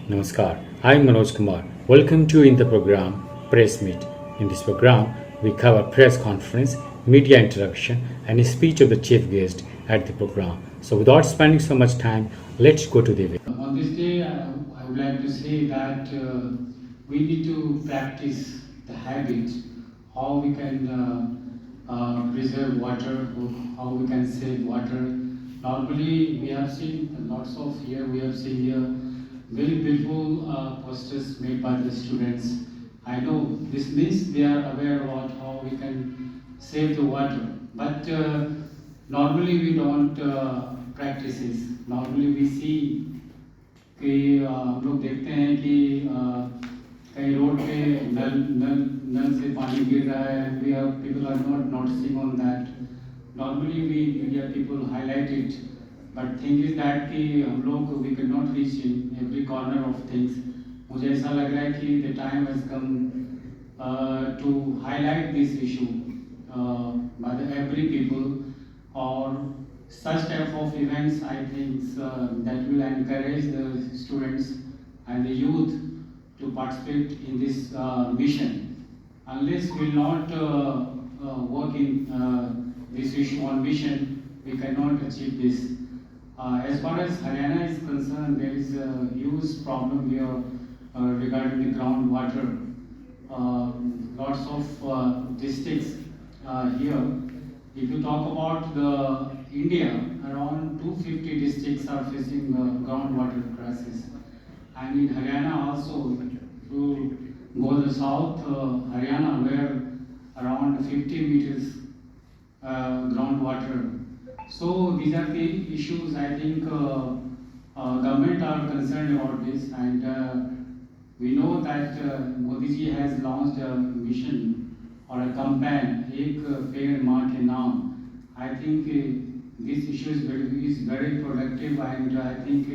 Namaskar. I'm Manoj Kumar. Welcome to in the program Press Meet. In this program, we cover press conference, media interaction, and a speech of the chief guest at the program. So, without spending so much time, let's go to the event. On this day, I would like to say that we need to practice the habit, how we can preserve water, how we can save water. Normally, we have seen lots of here, we have seen here very beautiful posters made by the students. I know this means they are aware about how we can save the water, but normally we don't practice this. Normally we see कि हम लोग देखते हैं कि कहीं road पे नल नल नल से पानी गिर रहा है and we are people are not noticing on that normally we media people highlight it but thing is that कि हम लोग we can not reach in every corner of things मुझे ऐसा लग रहा है कि the time has come to highlight this issue by the every people और such type of events I think that will encourage the students and the youth to participate in this mission. Unless we will not work in this issue on mission, we cannot achieve this. As far as Haryana is concerned, there is a huge problem here regarding the groundwater. Lots of districts here. If you talk about the India, around 250 districts are facing groundwater crisis, and in Haryana also, if you go to the south, Haryana, where around 50 meters groundwater. So these are the issues. I think government are concerned about this, and we know that Modi ji has launched a mission or a campaign, एक पेड़ माँ के नाम. I think this issue is very productive and I think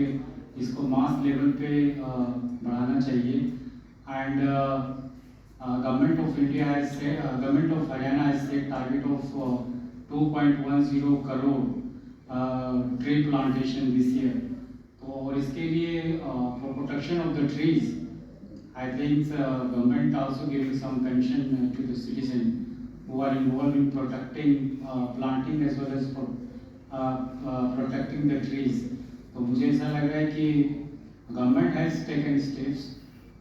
इसको mass level पे बढ़ाना चाहिए. And government of India has said, government of Haryana has set target of 2.10 crore tree plantation this year. तो और इसके लिए for protection of the trees, I think government also giving some pension to the citizen who are involved in protecting planting as well as protecting the trees. तो मुझे ऐसा लग रहा है कि government has taken steps,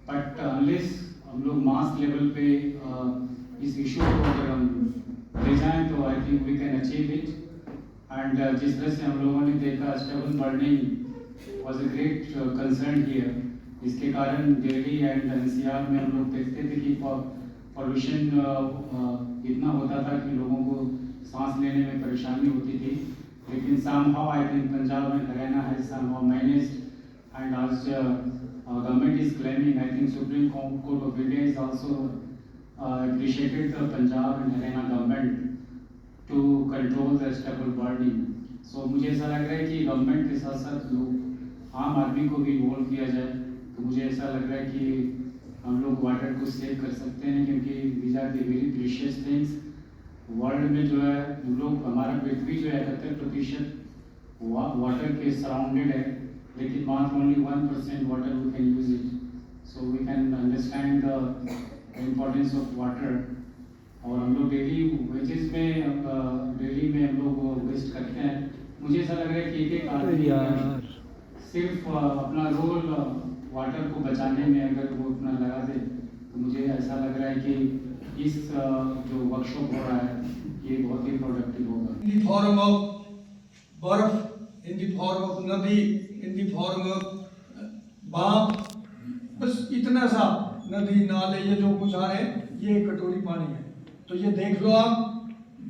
but unless हम लोग mass level पे इस issue को अगर हम ले जाएं तो I think we can achieve it. And जिस तरह से हम लोगों ने देखा stubble burning was a great concern here. इसके कारण दिल्ली एंड एनसीआर में हम लोग देखते थे कि पॉल्यूशन इतना होता था कि लोगों को सांस लेने में परेशानी होती थी. लेकिन somehow I think Punjab and Haryana has somehow managed, and as government is claiming, I think Supreme Court of India is also appreciated the Punjab and Haryana government to control the stubble burning. So मुझे ऐसा लग रहा है कि government के साथ साथ लोग आम आदमी को भी इन्वॉल्व किया जाए. तो मुझे ऐसा लग रहा है कि हम लोग वाटर को सेव कर सकते हैं क्योंकि these are the very precious things. World में जो है हम लोग हमारा पृथ्वी जो है 71% वाटर के सराउंडेड है, लेकिन मात्र only 1% water we can use it. So we can understand the importance of water. और हम लोग डेली वेजेस में डेली में हम लोग वेस्ट करते हैं. मुझे ऐसा लग रहा है कि एक आदमी सिर्फ अपना रोल वाटर को बचाने में अगर वो अपना लगा दे तो मुझे ऐसा लग रहा है कि इस जो वर्कशॉप हो रहा है ये बहुत ही प्रोडक्टिव होगा. In the form of बर्फ, in the form of नदी, in the form of बांध, बस इतना सा नदी नाले ये जो कुछ आ रहे हैं ये एक कटोरी पानी है. तो ये देख लो आप,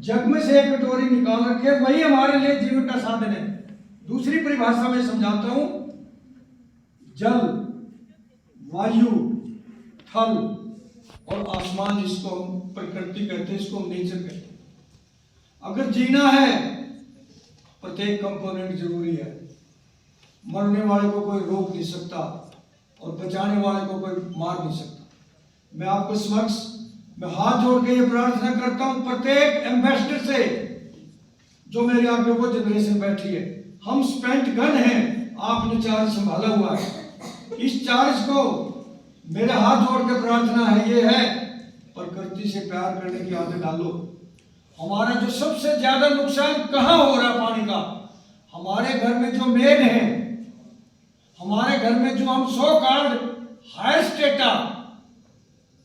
जग में से एक कटोरी निकाल रखे, वही हमारे लिए जीवन का साधन है. दूसरी परिभाषा में समझाता हूं, जल, वायु, थल और आसमान, जिसको हम प्रकृति कहते हैं, इसको हम नेचर कहते हैं. अगर जीना है प्रत्येक कंपोनेंट जरूरी है. मरने वाले को कोई रोक नहीं सकता और बचाने वाले को कोई मार नहीं सकता. मैं आपको समक्ष मैं हाथ जोड़ के ये प्रार्थना करता हूं प्रत्येक एम्बेसडर से जो मेरे आगे वो जनरेशन बैठी है, हम स्पेंट गन हैं, आपने चार्ज संभाला हुआ है. इस चार्ज को मेरे हाथ जोड़ के प्रार्थना है, ये है प्रकृति से प्यार करने की आदत डालो। हमारा जो सबसे ज्यादा नुकसान कहाँ हो रहा पानी का, हमारे घर में जो मेड है, हमारे घर में जो हम सो कॉल्ड हायर स्टेटा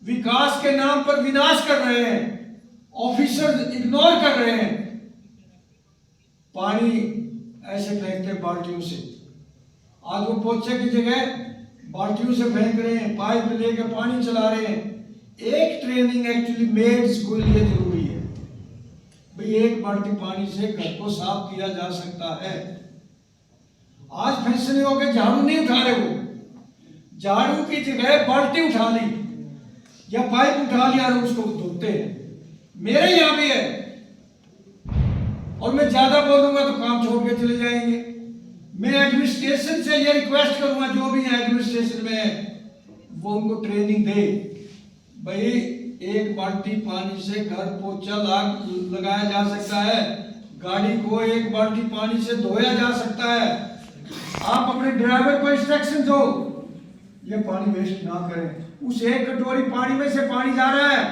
विकास के नाम पर विनाश कर रहे हैं, ऑफिसर इग्नोर कर रहे हैं, पानी ऐसे फेंकते बाल्टियों से। आज वो पोछे की जगह बाल्टियों से फेंक रहे हैं, पाइप लेके पानी चला रहे हैं। एक ट्रेनिंग एक्चुअली मेड्स को लिए जरूरी है भाई, एक बाल्टी पानी से घर को साफ किया जा सकता है। आज फैसले हो गए झाड़ू नहीं उठा रहे, वो झाड़ू की जगह बाल्टी उठा ली या पाइप उठा लिया और उसको धोते हैं। मेरे यहां भी है, और मैं ज्यादा बोलूंगा तो काम छोड़ के चले जाएंगे। मैं एडमिनिस्ट्रेशन से ये रिक्वेस्ट करूंगा, जो भी है एडमिनिस्ट्रेशन में, वो उनको ट्रेनिंग दे भाई, एक बाल्टी पानी से घर पोछा लगाया जा सकता है, गाड़ी को एक बाल्टी पानी से धोया जा सकता है। आप अपने ड्राइवर को इंस्ट्रक्शन दो, ये पानी वेस्ट ना करें। उस एक कटोरी पानी में से पानी जा रहा है।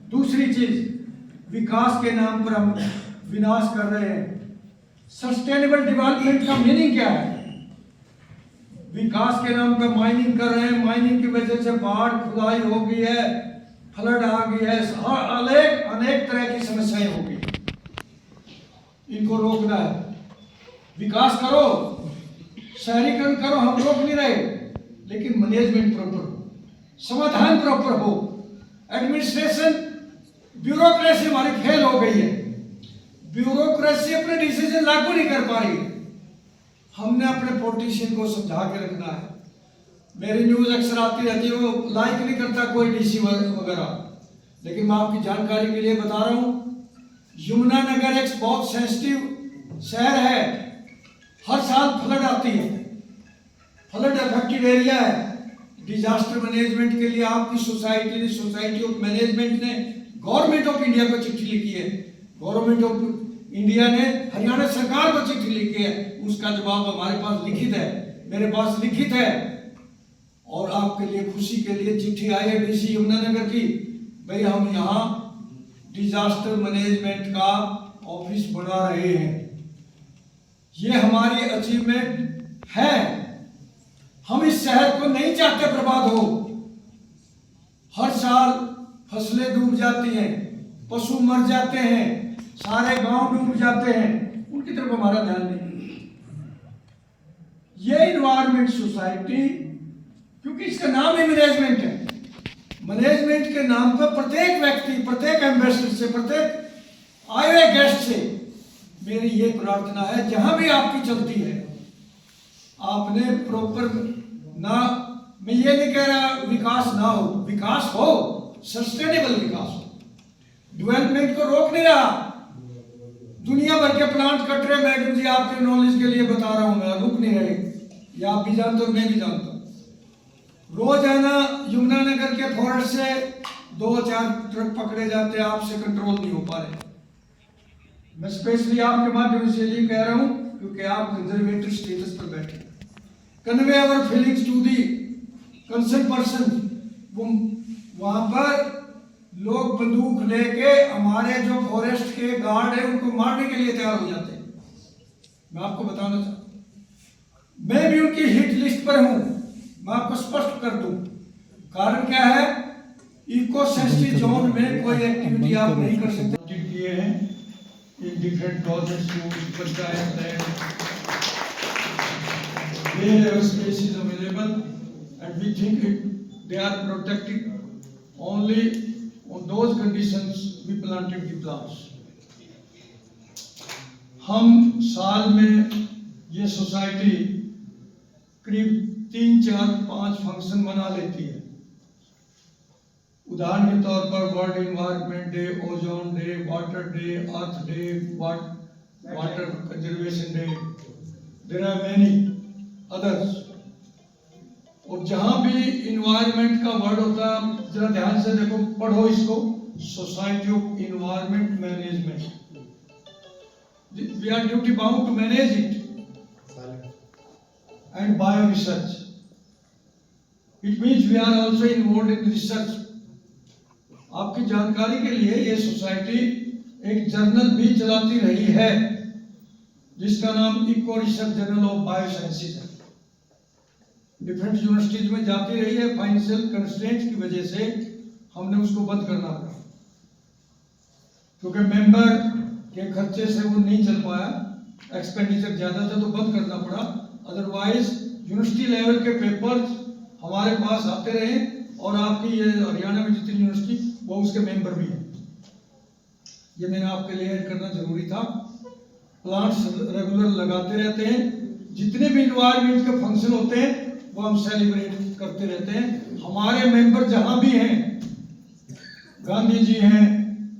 दूसरी चीज, विकास के नाम पर हम विनाश कर रहे हैं। सस्टेनेबल डेवलपमेंट का मीनिंग क्या है? विकास के नाम पर माइनिंग कर रहे हैं, माइनिंग की वजह से बाढ़ खुदाई हो गई है, फ्लड आ गई है, अनेक तरह की समस्याएं हो गई। इनको रोकना है। विकास करो, शहरीकरण करो, हम रोक नहीं रहे, लेकिन मैनेजमेंट प्रॉपर हो, समाधान प्रॉपर हो। एडमिनिस्ट्रेशन ब्यूरोक्रेसी हमारी फेल हो गई है, ब्यूरोक्रेसी अपने डिसीजन लागू नहीं कर पा रही है। हमने अपने पॉलिटिशियन को समझा के रखना है। मेरी न्यूज अक्सर आती रहती है, वो लाइक नहीं करता कोई डीसी वगैरह, लेकिन मैं आपकी जानकारी के लिए बता रहा हूं, यमुनानगर एक बहुत सेंसिटिव शहर है। हर साल फ्लड आती है, फ्लड अफेक्टेड एरिया है। डिजास्टर मैनेजमेंट के लिए आपकी सोसाइटी ने, सोसाइटी ऑफ मैनेजमेंट ने गवर्नमेंट ऑफ इंडिया को चिट्ठी लिखी है, गवर्नमेंट ऑफ इंडिया ने हरियाणा सरकार को चिट्ठी लिखी है। उसका जवाब हमारे पास लिखित है, मेरे पास लिखित है, और आपके लिए खुशी के लिए चिट्ठी आई है डीसी यमुनानगर की, भाई हम यहाँ डिजास्टर मैनेजमेंट का ऑफिस बना रहे हैं। ये हमारी अचीवमेंट है। हम इस शहर को नहीं चाहते बर्बाद हो। हर साल फसलें डूब जाती हैं, पशु मर जाते हैं, सारे गांव डूब जाते हैं, उनकी तरफ हमारा ध्यान नहीं। ये इन्वायरमेंट सोसाइटी, क्योंकि इसका नाम ही मैनेजमेंट है, मैनेजमेंट के नाम पर प्रत्येक व्यक्ति, प्रत्येक एम्बेसडर से, प्रत्येक आए हुए गेस्ट से मेरी ये प्रार्थना है, जहां भी आपकी चलती है आपने प्रॉपर ना, मैं ये नहीं कह रहा विकास ना हो, विकास हो, सस्टेनेबल विकास हो। डेवलपमेंट को रोक नहीं रहा, दुनिया भर के प्लांट कट रहे। मैडम जी आपके नॉलेज के लिए बता रहा हूं, मैं रुक नहीं रहे, ये आप भी जानते हो, मैं भी जानता हूं। रोजाना यमुनानगर के फॉरेस्ट से 2-4 ट्रक पकड़े जाते हैं, आपसे कंट्रोल नहीं हो पा रहे। मैं स्पेशली आपके माध्यम से ये कह रहा हूं क्योंकि आप कंजर्वेटर स्टेटस पर बैठे। Convey our feelings to the concern person. वहां पर लोग बंदूक लेके हमारे जो फॉरेस्ट के गार्ड है उनको मारने के लिए तैयार हो जाते हैं। मैं आपको बताना चाहता हूं, मैं भी उनकी हिट लिस्ट पर हूं। मैं आपको स्पष्ट कर दूं, कारण क्या है, इको सेंसिटिव जोन में कोई एक्टिविटी आप नहीं कर सकते। किए हैं in different government school, panchayat wherever space is available, and we think they are protecting only on those conditions we planted the plants. हम साल में ये सोसाइटी करीब 3-4-5 फंक्शन मना लेती है। उदाहरण के तौर पर world environment day, ozone day, water day, earth day, water conservation day, there are many others. और जहां भी इन्वायरमेंट का वर्ड होता है, जरा ध्यान से देखो, पढ़ो इसको, society of environment management. We are duty bound to manage it and bio research. It means we are also involved in research. आपकी जानकारी के लिए ये सोसाइटी एक जर्नल भी चलाती रही है जिसका नाम eco research journal of biosciences है। डिफरेंट यूनिवर्सिटीज में जाती रही है, फाइनेंशियल कंस्ट्रेंट्स की वजह से हमने उसको बंद करना पड़ा, क्योंकि मेंबर के खर्चे से वो नहीं चल पाया, एक्सपेंडिचर ज्यादा था तो बंद करना पड़ा। अदरवाइज यूनिवर्सिटी लेवल के पेपर्स हमारे पास आते रहे और आपकी ये हरियाणा में जितनी यूनिवर्सिटी वो उसके मेंबर भी हैं। ये मैंने आपके लिए ऐड करना जरूरी था। प्लांट्स रेगुलर लगाते रहते हैं, जितने भी इन्वायरमेंट के फंक्शन होते हैं वो हम सेलिब्रेट करते रहते हैं। हमारे मेंबर जहां भी हैं, गांधी जी हैं,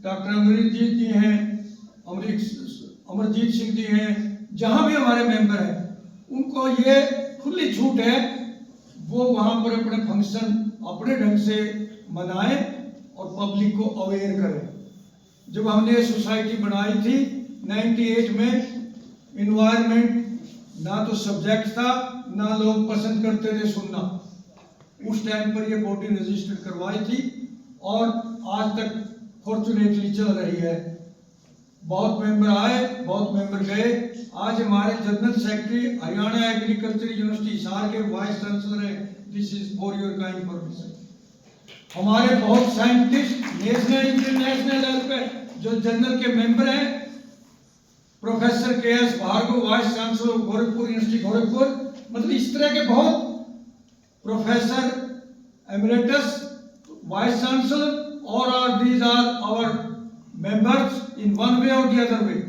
डॉक्टर अमरजीत जी हैं, अमरजीत सिंह जी हैं, जहां भी हमारे मेंबर हैं उनको ये खुली छूट है, वो वहां पर अपने फंक्शन अपने ढंग से मनाएं और पब्लिक को अवेयर करें। जब हमने ये सोसाइटी बनाई थी 98 में, इन्वायरमेंट ना तो सब्जेक्ट था ना लोग पसंद करते थे सुनना। उस टाइम पर ये बॉडी रजिस्टर्ड करवाई थी और आज तक फॉर्चुनेटली चल रही है। बहुत मेंबर आए, बहुत मेंबर गए। आज हमारे general secretary Haryana agriculture university Hisar के वाइस चांसलर हैं। This is for your kind information. हमारे बहुत साइंटिस्ट नेशनल इंटरनेशनल लेवल पे जो जनरल के मेंबर हैं, professor K S. Bhargava vice chancellor Gorakhpur university Gorakhpur, मतलब इस तरह के बहुत प्रोफेसर एमरेटस, वाइस चांसलर, और these are our members in one way or the other way.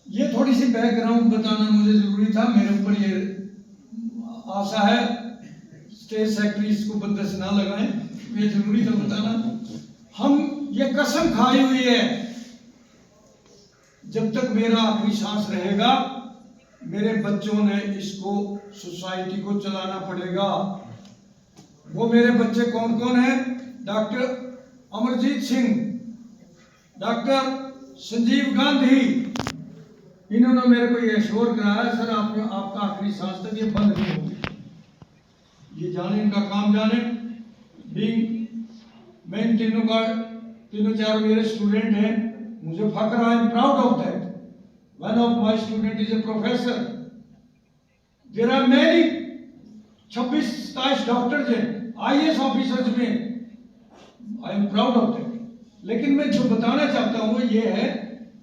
ये थोड़ी सी बैकग्राउंड बताना मुझे जरूरी था। मेरे ऊपर ये आशा है स्टेट सेक्रेटरी इसको बंदे से ना लगाएं, ये जरूरी था बताना। हम ये कसम खाई हुई है, जब तक मेरा आखिरी सांस रहेगा मेरे बच्चों ने इसको सोसाइटी को चलाना पड़ेगा। वो मेरे बच्चे कौन कौन हैं? डॉक्टर अमरजीत सिंह, डॉक्टर संजीव गांधी, इन्होंने मेरे को ये श्योर कराया सर आपका आखिरी सांस तक ये बंद नहीं होगी। ये जाने, इनका काम जाने। मैं इन तीनों चार मेरे स्टूडेंट हैं, मुझे फख्र, I am proud of that. One of my student is a professor. There are many 26-27 doctors हैं, IAS ऑफिसर्स में। I am proud of that. लेकिन मैं जो बताना चाहता हूं ये है,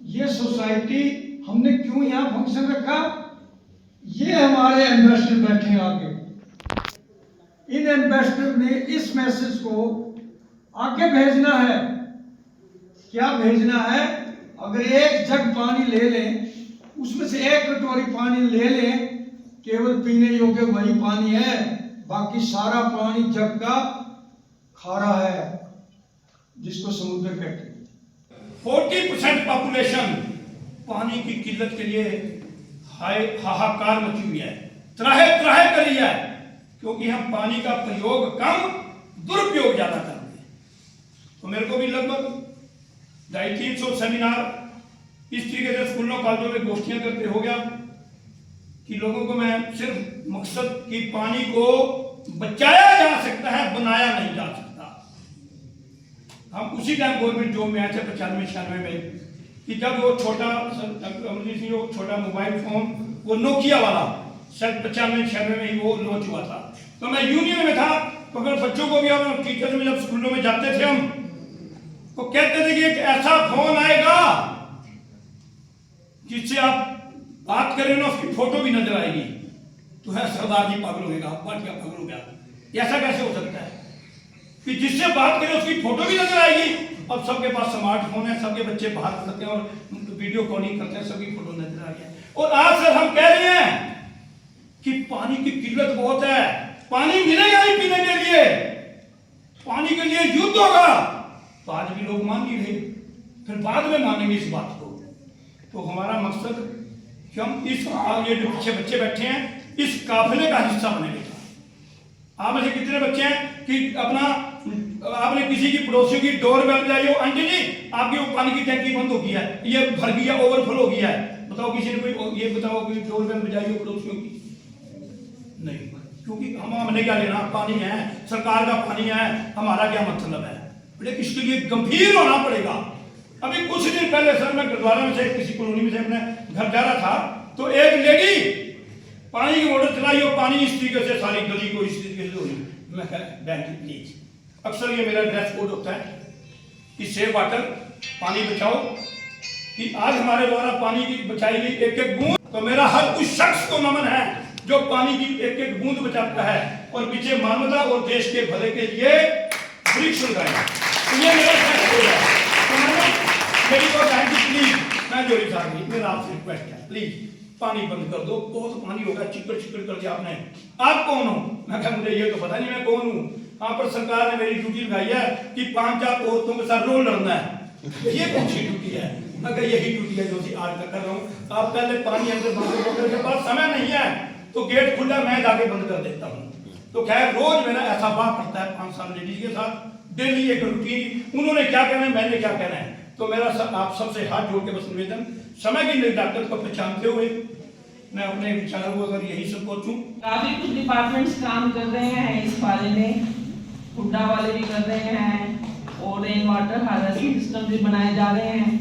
ये सोसाइटी हमने क्यों यहां फंक्शन रखा। ये हमारे एम्बेसडर बैठे हैं आगे, इन एम्बेसडर ने इस मैसेज को आगे भेजना है। क्या भेजना है? अगर एक जग पानी ले लें, उसमें से एक कटोरी पानी ले लें, केवल पीने योग्य वही पानी है, बाकी सारा पानी जग का खारा है, जिसको समुद्र कहते हैं। 40% पॉपुलेशन पानी की किल्लत के लिए हाहाकार मची हुई है, त्राहे त्राहे करी है, क्योंकि हम पानी का प्रयोग कम, दुरुपयोग ज्यादा करते हैं। तो मेरे को भी लगभग 250-300 सेमिनार इस तरीके से स्कूलों कॉलेजों में गोष्ठियां करते हो गया कि लोगों को मैं सिर्फ मकसद कि पानी को बचाया जा सकता है, बनाया नहीं जा सकता। हम उसी टाइम गवर्नमेंट जॉब में आए थे 95-96 में, कि जब वो छोटा मोबाइल फोन, वो नोकिया वाला शायद 95-96 में ही वो लॉन्च हुआ था। तो मैं यूनियन में था, तो अगर बच्चों को भी हम टीचर्स में जब स्कूलों में जाते थे हम, तो कहते थे कि एक ऐसा फोन आएगा जिससे आप बात करें ना उसकी फोटो भी नजर आएगी, तो है सरदार जी पागल हो गया, पागल हो गया। ऐसा कैसे हो सकता है कि जिससे बात करें उसकी फोटो भी नजर आएगी? अब सबके पास स्मार्टफोन है, सबके बच्चे बाहर करते हैं और वीडियो कॉलिंग करते हैं, सबकी फोटो नजर आ गया। और आज सर हम कह रहे हैं कि पानी की किल्लत बहुत है, पानी मिलेगा ही पीने के लिए, पानी के लिए युद्ध होगा। तो आज भी लोग मान नहीं रहे, फिर बाद में मानेंगे इस बात को। तो हमारा मकसद कि हम इस ये जो पीछे बच्चे बैठे हैं इस काफिले का हिस्सा बनेंगे। आप में से कितने बच्चे हैं कि अपना आपने किसी की पड़ोसियों की डोर बेल बजाई हो, आंटी जी आपकी वो पानी की टैंकी बंद हो गई है, ये भर गया, ओवरफ्लो हो गया है, बताओ किसी ने कोई ये बताओ कि डोर बेल बजाई हो पड़ोसियों की? नहीं। क्योंकि हमने क्या लेना, पानी है, सरकार का पानी है, हमारा क्या मतलब है। बेटे इसके लिए गंभीर होना पड़ेगा। अभी कुछ दिन पहले सर मैं गुरुद्वारा में से किसी कॉलोनी में से अपने घर जा रहा था, तो एक लेडी पानी की मोटर चलाई और पानी इस तरीके से सारी गली को इस तरीके से धोई। मैं बहन जी प्लीज, अक्सर ये मेरा ड्रेस कोड होता है कि सेव वाटर, पानी बचाओ, कि आज हमारे द्वारा पानी की बचाई गई एक एक बूंद, तो मेरा हर उस शख्स को नमन है जो पानी की एक एक बूंद बचाता है और पीछे मानवता और देश के भले के लिए वृक्ष लगाए। तो ये मेरा ड्रेस कोड है। तो मैंने मेरी को कहा कि प्लीज, मैं जोड़ी साहब जी मेरा आपसे रिक्वेस्ट है, प्लीज पानी बंद कर दो, बहुत पानी होगा, चिकड़ चिकड़ कर दिया आपने। आप कौन हो? मैं कहा मुझे ये तो पता नहीं मैं कौन हूँ। यहाँ पर सरकार ने मेरी ड्यूटी लगाई है कि 5-4 औरतों के साथ रोल लड़ना है, ये कौन सी ड्यूटी है? मैं कहा यही ड्यूटी है जो आज तक कर रहा हूँ। आप पहले पानी अंदर बंद करो, मेरे पास समय नहीं है तो गेट खुला मैं जाके बंद कर देता हूँ। तो खैर रोज मेरा ऐसा वाह पड़ता है 5 साल लेडीज के साथ, डेली एक रूटीन, उन्होंने क्या कहना है, मैंने क्या कहना है। तो मेरा आप सबसे हाथ जोड़ के बस निवेदन, समय की निर्धारित को पहचानते हुए मैं अपने विचारों को अगर यही सब पहुंचूं। काफी कुछ डिपार्टमेंट्स काम कर रहे हैं इस बारे में, हुड्डा वाले भी कर रहे हैं और रेन वाटर हार्वेस्टिंग सिस्टम भी बनाए जा रहे हैं।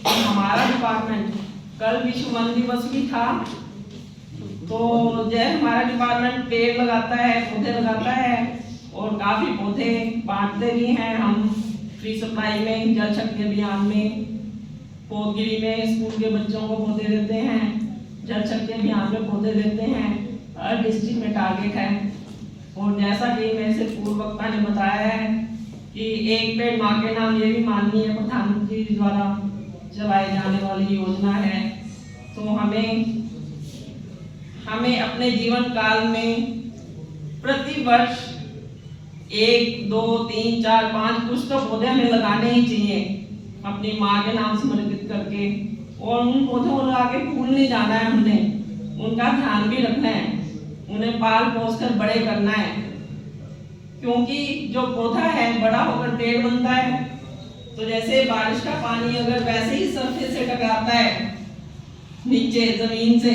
और हमारा डिपार्टमेंट कल विश्व वन दिवस भी था, तो जय हमारा डिपार्टमेंट पेड़ लगाता है, पौधे लगाता है और काफी पौधे बांटते भी हैं। हम फ्री सप्लाई में, जल शक्ति अभियान में, पौधगिरी में स्कूल के बच्चों को पौधे देते हैं, जल शक्ति अभियान में पौधे देते हैं। हर डिस्ट्रिक्ट में टारगेट है। और जैसा कि मेरे से पूर्व वक्ता ने बताया है कि एक पेड़ माँ के नाम, ये भी माननीय प्रधानमंत्री द्वारा चलाई जाने वाली योजना है। तो हमें अपने जीवन काल में प्रति वर्ष 1, 2, 3, 4, 5 कुछ तो पौधे हमें लगाने ही चाहिए अपनी माँ के नाम समर्पित करके। और उन पौधों को लगा के भूल नहीं जाना है, हमने उनका ध्यान भी रखना है, उन्हें पाल पोस कर बड़े करना है। क्योंकि जो पौधा है बड़ा होकर पेड़ बनता है, तो जैसे बारिश का पानी अगर वैसे ही सरफेस से टकराता है नीचे जमीन से,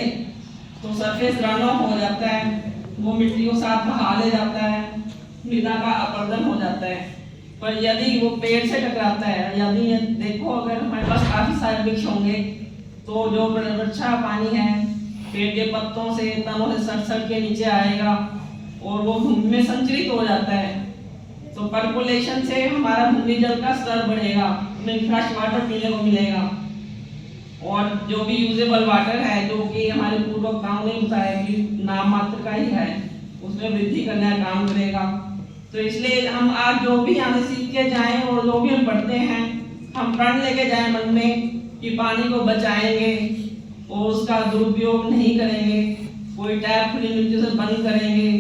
तो सरफेस रन ऑफ हो जाता है, वो मिट्टी को साथ बहा ले जाता है, मृदा का अपरदन हो जाता है। पर यदि वो पेड़ से टकराता है, यदि देखो अगर हमारे पास काफी सारे वृक्ष होंगे, तो जो वर्षा पानी है पेड़ के पत्तों से, तनों से सट के नीचे आएगा और वो भूमि में संचरित हो जाता है। तो परकोलेशन से हमारा भूमि जल का स्तर बढ़ेगा, हमें फ्रेश वाटर पीने को मिलेगा। और जो भी यूजेबल वाटर है, जो कि हमारे पूर्ववक्ताओं ने बताया कि नाम मात्र का ही है, उसमें वृद्धि करने का काम करेगा। तो इसलिए हम आज जो भी यहाँ से सीख के जाएं और जो भी हम पढ़ते हैं, हम प्रण लेके जाएं मन में कि पानी को बचाएंगे और उसका दुरुपयोग नहीं करेंगे, कोई टैप खुली नीचे से बंद करेंगे।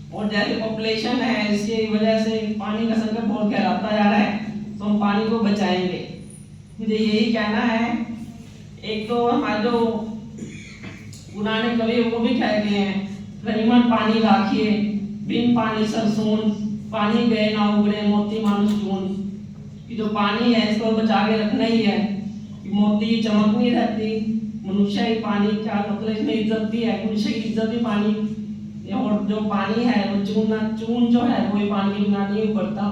और जैसे पॉपुलेशन है, इसकी वजह से पानी का संकट बहुत गहराता जा रहा है, तो हम पानी को बचाएंगे। मुझे यही कहना है। एक तो हमारे जो पुराने कवि वो भी कह गए हैं, रहीमन पानी राखिए, बिन पानी सरसून, पानी गए ना उगड़े मोती मानुष चून। कि जो पानी है इसको बचा के रखना ही है, कि मोती चमक नहीं रहती, मनुष्य ही पानी का मतलब इसमें इज्जत भी है, मनुष्य की इज्जत भी पानी। और जो पानी है वो चून जो है वही पानी के बिना नहीं उभरता।